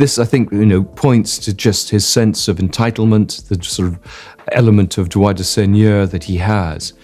This, I think, points to just his sense of entitlement, the sort of element of droit de seigneur that he has.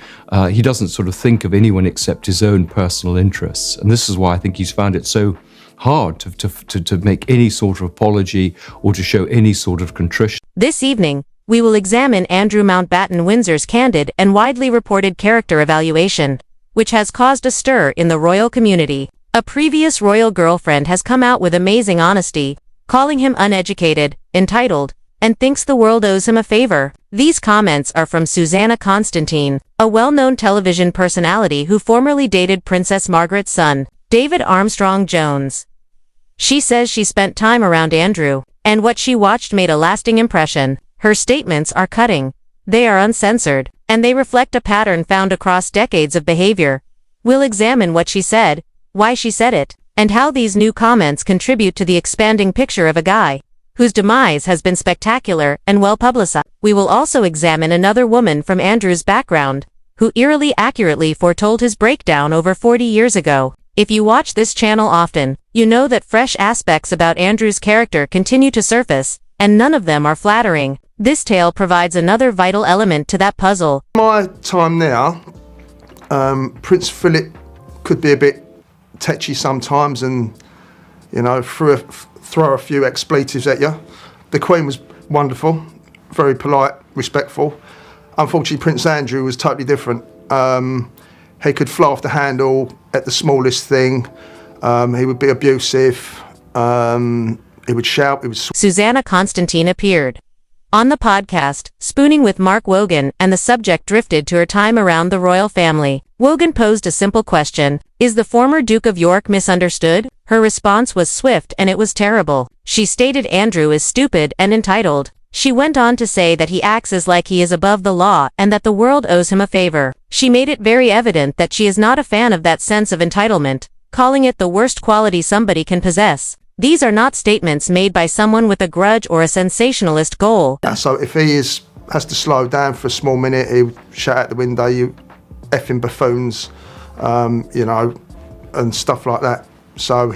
He doesn't sort of think of anyone except his own personal interests. And this is why I think he's found it so hard to make any sort of apology or to show any sort of contrition. This evening, we will examine Andrew Mountbatten Windsor's candid and widely reported character evaluation, which has caused a stir in the royal community. A previous royal girlfriend has come out with amazing honesty, calling him uneducated, entitled, and thinks the world owes him a favor. These comments are from Susanna Constantine, a well-known television personality who formerly dated Princess Margaret's son, David Armstrong Jones. She says she spent time around Andrew, and what she watched made a lasting impression. Her statements are cutting. They are uncensored, and they reflect a pattern found across decades of behavior. We'll examine what she said, why she said it, and how these new comments contribute to the expanding picture of a guy whose demise has been spectacular and well publicized. We will also examine another woman from Andrew's background, who eerily accurately foretold his breakdown over 40 years ago. If you watch this channel often, you know that fresh aspects about Andrew's character continue to surface, and none of them are flattering. This tale provides another vital element to that puzzle. My time now, Prince Philip could be a bit tetchy sometimes and, throw a few expletives at you. The Queen was wonderful, very polite, respectful. Unfortunately, Prince Andrew was totally different. He could fly off the handle at the smallest thing. He would be abusive. He would shout. Susanna Constantine appeared on the podcast, Spooning with Mark Wogan, and the subject drifted to her time around the royal family. Wogan posed a simple question: is the former Duke of York misunderstood? Her response was swift and it was terrible. She stated Andrew is stupid and entitled. She went on to say that he acts as like he is above the law and that the world owes him a favor. She made it very evident that she is not a fan of that sense of entitlement, calling it the worst quality somebody can possess. These are not statements made by someone with a grudge or a sensationalist goal. So if he has to slow down for a small minute, he would shout out the window, "You effing buffoons," and stuff like that. So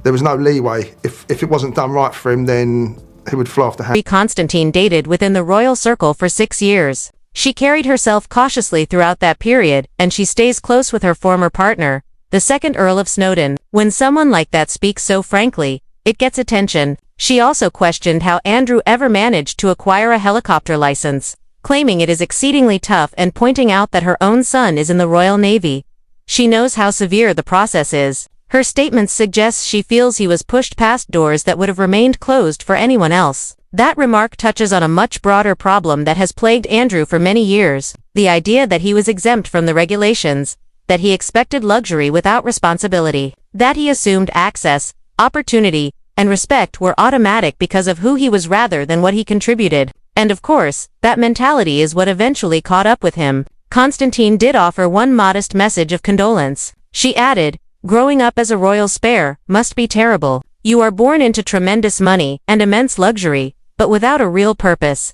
there was no leeway. If it wasn't done right for him, then he would fly off the handle. Constantine dated within the royal circle for 6 years. She carried herself cautiously throughout that period, and she stays close with her former partner, the second Earl of Snowdon. When someone like that speaks so frankly, it gets attention. She also questioned how Andrew ever managed to acquire a helicopter license, claiming it is exceedingly tough and pointing out that her own son is in the Royal Navy. She knows how severe the process is. Her statements suggest she feels he was pushed past doors that would have remained closed for anyone else. That remark touches on a much broader problem that has plagued Andrew for many years: the idea that he was exempt from the regulations, that he expected luxury without responsibility, that he assumed access, opportunity, and respect were automatic because of who he was rather than what he contributed. And of course, that mentality is what eventually caught up with him. Constantine did offer one modest message of condolence. She added, "Growing up as a royal spare must be terrible. You are born into tremendous money and immense luxury, but without a real purpose.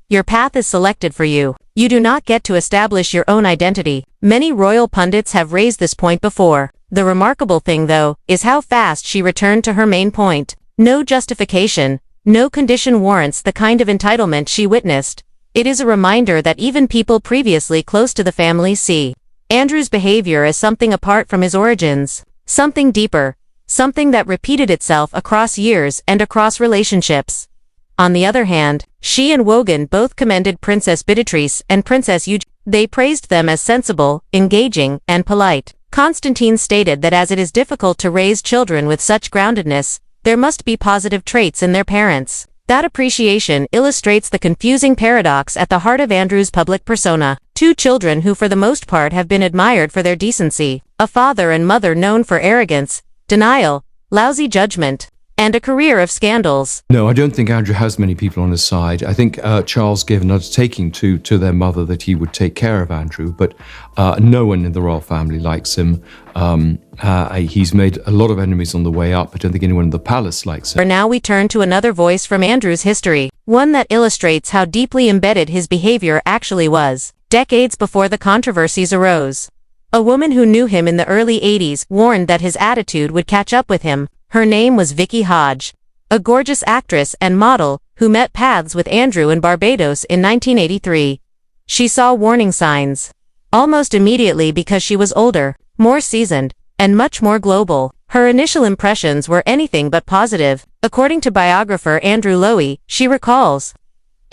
Your path is selected for you. You do not get to establish your own identity." Many royal pundits have raised this point before. The remarkable thing, though, is how fast she returned to her main point. No justification, no condition warrants the kind of entitlement she witnessed. It is a reminder that even people previously close to the family see Andrew's behavior as something apart from his origins, something deeper, something that repeated itself across years and across relationships. On the other hand, she and Wogan both commended Princess Beatrice and Princess Eugenie. They praised them as sensible, engaging, and polite. Constantine stated that as it is difficult to raise children with such groundedness, there must be positive traits in their parents. That appreciation illustrates the confusing paradox at the heart of Andrew's public persona. Two children who for the most part have been admired for their decency, a father and mother known for arrogance, denial, lousy judgment, and a career of scandals. No, I don't think Andrew has many people on his side. I think Charles gave an undertaking to their mother that he would take care of Andrew, but no one in the royal family likes him. He's made a lot of enemies on the way up. I don't think anyone in the palace likes him. For now we turn to another voice from Andrew's history, one that illustrates how deeply embedded his behavior actually was. Decades before the controversies arose, a woman who knew him in the early 80s warned that his attitude would catch up with him. Her name was Vicky Hodge. a gorgeous actress and model who met paths with Andrew in Barbados in 1983. She saw warning signs almost immediately because she was older, more seasoned, and much more global. Her initial impressions were anything but positive. According to biographer Andrew Lowy, she recalls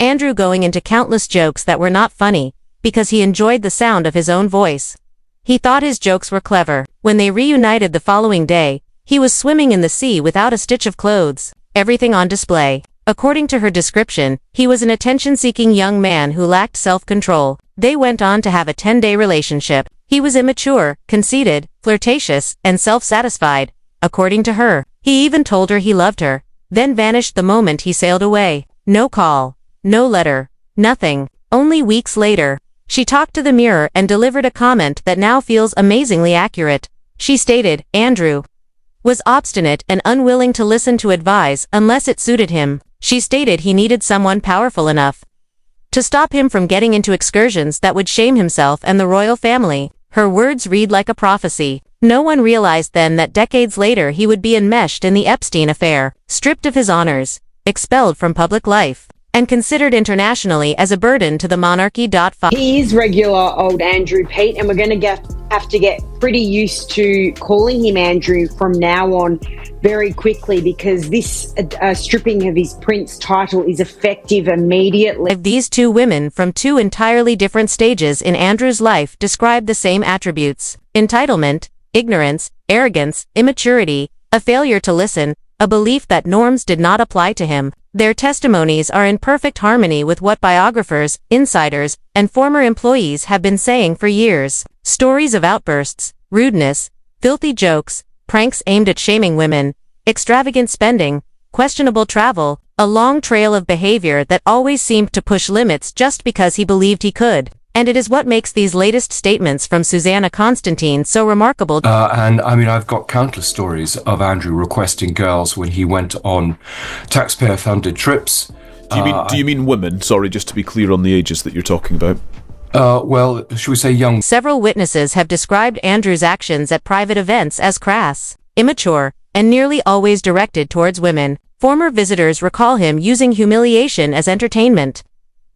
Andrew going into countless jokes that were not funny because he enjoyed the sound of his own voice. He thought his jokes were clever. When they reunited the following day, he was swimming in the sea without a stitch of clothes, everything on display. According to her description, he was an attention-seeking young man who lacked self-control. They went on to have a 10-day relationship. He was immature, conceited, flirtatious, and self-satisfied. According to her, he even told her he loved her, then vanished the moment he sailed away. No call, no letter, nothing. Only weeks later, she talked to the Mirror and delivered a comment that now feels amazingly accurate. She stated, Andrew was obstinate and unwilling to listen to advice unless it suited him. She stated he needed someone powerful enough to stop him from getting into excursions that would shame himself and the royal family. Her words read like a prophecy. No one realized then that decades later he would be enmeshed in the Epstein affair, stripped of his honors, expelled from public life, and considered internationally as a burden to the monarchy. He is regular old Andrew, Pete, and we're going to have to get pretty used to calling him Andrew from now on very quickly, because this stripping of his prince title is effective immediately. These two women from two entirely different stages in Andrew's life describe the same attributes: entitlement, ignorance, arrogance, immaturity, a failure to listen, a belief that norms did not apply to him. Their testimonies are in perfect harmony with what biographers, insiders, and former employees have been saying for years. Stories of outbursts, rudeness, filthy jokes, pranks aimed at shaming women, extravagant spending, questionable travel, a long trail of behavior that always seemed to push limits just because he believed he could. And it is what makes these latest statements from Susanna Constantine so remarkable. And I mean, I've got countless stories of Andrew requesting girls when he went on taxpayer-funded trips. Do you mean women? Sorry, just to be clear on the ages that you're talking about. Well, should we say young? Several witnesses have described Andrew's actions at private events as crass, immature, and nearly always directed towards women. Former visitors recall him using humiliation as entertainment,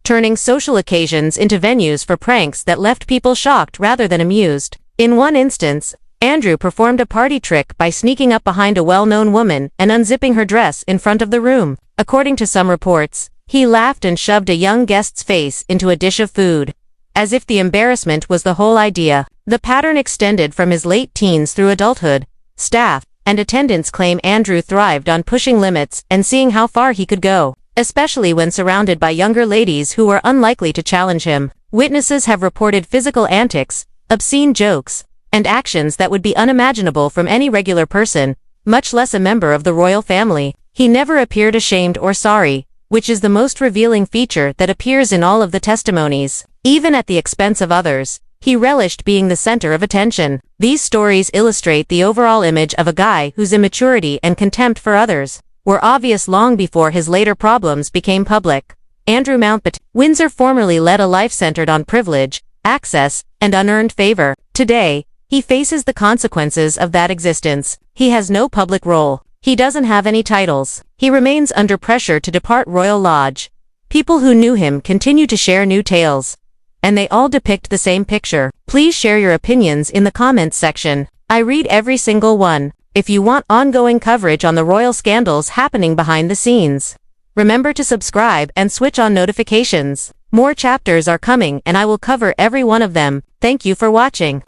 turning social occasions into venues for pranks that left people shocked rather than amused. In one instance, Andrew performed a party trick by sneaking up behind a well-known woman and unzipping her dress in front of the room. According to some reports, he laughed and shoved a young guest's face into a dish of food, as if the embarrassment was the whole idea. The pattern extended from his late teens through adulthood. Staff and attendants claim Andrew thrived on pushing limits and seeing how far he could go, especially when surrounded by younger ladies who were unlikely to challenge him. Witnesses have reported physical antics, obscene jokes, and actions that would be unimaginable from any regular person, much less a member of the royal family. He never appeared ashamed or sorry, which is the most revealing feature that appears in all of the testimonies. Even at the expense of others, he relished being the center of attention. These stories illustrate the overall image of a guy whose immaturity and contempt for others were obvious long before his later problems became public. Andrew Mountbatten. Windsor formerly led a life centered on privilege, access, and unearned favor. Today, he faces the consequences of that existence. He has no public role. He doesn't have any titles. He remains under pressure to depart Royal Lodge. People who knew him continue to share new tales, and they all depict the same picture. Please share your opinions in the comments section. I read every single one. If you want ongoing coverage on the royal scandals happening behind the scenes, remember to subscribe and switch on notifications. More chapters are coming and I will cover every one of them. Thank you for watching.